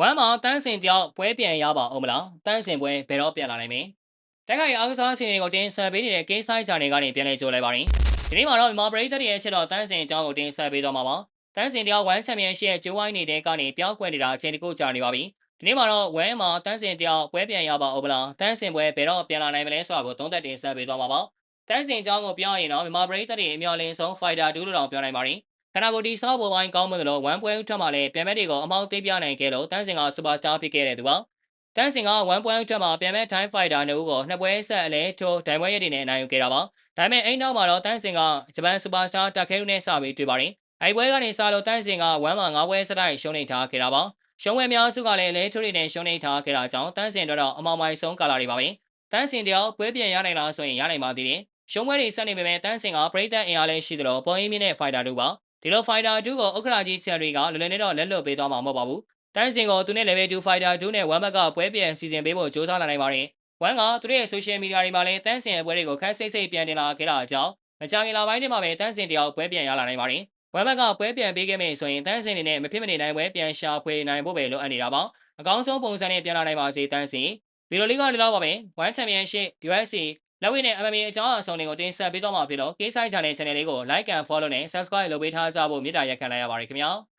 ဝမ်းမှာတန်းစင်ကြောင့်ပွဲပြန်ရပါအောင်မလားတန်းစင်ပွဲဘယ်တော့ပြန်လာနိုင်မလဲတက်ခိုင်အားကစားစီစဉ်ကိုတင်ဆက်ပေးနေတဲ့ကိစ္စဂျာနယ်ကနေပြန်လည်ကြိုလိုက်ပါရင်ဒီနေ့မှာတော့မြန်မာပရိသတ်ရဲ့အချက်တော်တန်းစင်အကြောင်းကိုတင်ဆက်ပေးသွားမှာပါတန်းစင်တရားဝမ်းချန်ပီယံရှစ်ရဲ့ကျိုးဝိုင်းနေတဲ့ကနေပြောင်းကွယ်နေတာအချိန်တခုကြာနေပါပြီဒီနေ့မှာတော့ဝမ်းမှာတန်းစင်တရားပွဲပြန်ရပါအောင်မလားတန်းစင်ပွဲဘယ်တော့ပြန်လာနိုင်မလဲဆိုတာကိုသုံးသပ်တင်ဆက်ပေးသွားမှာပါတန်းစင်အကြောင်းကိုပြောရရင်တော့မြန်မာပရိသတ်ရဲ့အမျှော်လင့်ဆုံး Fighter 2လို့တောင်ပြောနိုင်ပါတယ်ခနာကိုဒီဆော့ပေါ်ပိုင်းကောင်းမွန်တယ်လို့ဝမ်ပွဲဥထက်မှလည်းပြန်မဲ့တွေကိုအမောင်းသေးပြနိုင်ခဲ့လို့တန်းစင်ကစူပါစတာဖြစ်ခဲ့တဲ့သူပါတန်းစင်ကဝမ်ပွဲဥထက်မှပြန်မဲ့ထိုင်းဖိုက်တာနှစ်ဦးကိုနှစ်ပွဲဆက်အလဲထိုးဒိုင်ပွဲရည်တွေနဲ့အနိုင်ယူခဲ့တာပါဒါပေမဲ့အိမ်နောက်မှာတော့တန်းစင်ကဂျပန်စူပါစတာတက်ခဲလူနဲ့စပြီးတွေ့ပါတယ်အဲ့ပွဲကနေစလို့တန်းစင်ကဝမ်မှာ9ပွဲစတိုက်ရှုံးနေထားခဲ့တာပါရှုံးပွဲများစုကလည်းလဲထိုးတွေနဲ့ရှုံးနေထားခဲ့တာကြောင့်တန်းစင်တော့အမောင်မိုင်ဆုံးကာလာတွေပါပဲတန်းစင်တယောက်ပွဲပြန်ရနိုင်လားဆိုရင်ရနိုင်ပါသေးတယ်ရှုံးပွဲတွေဆက်နေပေမဲ့တန်းစင်ကပရိသတ်အင်အားလည်းရှိတယ်လို့ပေါ်ရင်းမြင့်တဲ့ဖိုက်တာတို့ပါဒီလို Fighter 2ကိုဥက္ကရာကြီးချယ်ရီကလွယ်လွယ်နဲ့တော့လက်လွတ်ပေးသွားမှာမဟုတ်ပါဘူး။တန်းစင်ကိုသူနဲ့ Level 2 Fighter 2နဲ့1ဘက်ကပွဲပြန်စီစဉ်ပေးဖို့စ조사လာနိုင်ပါတယ်။1ကသူတို့ရဲ့ social media တွေမှာလည်းတန်းစင်ရဲ့ပွဲတွေကိုခက်စိတ်စိတ်ပြန်တင်လာခဲ့တာအကြောင်းမကြာခင်လပိုင်းထဲမှာပဲတန်းစင်တယောက်ပွဲပြန်ရလာနိုင်ပါတယ်။1ဘက်ကပွဲပြန်ပေးခဲ့မယ်ဆိုရင်တန်းစင်နေနဲ့မဖြစ်မနေနိုင်ပွဲပြန်ရှာဖွေနိုင်ဖို့ပဲလိုအပ်နေတာပါ။အကောင်းဆုံးပုံစံနဲ့ပြန်လာနိုင်ပါစေတန်းစင်။ဗီဒီယိုလေးကလည်းတော့ပါပဲ။ One Championship UFC လက်ဝဲနဲ့ MMA အကြောင်းအစုံတွေကိုတင်ဆက်ပေးသွားမှာဖြစ်လို့ KSI Channel လေးကို Like and Follow နဲ့ Subscribe လုပ်ပေးထားကြဖို့မေတ္တာရက်ခံလိုက်ရပါတယ်ခင်ဗျာ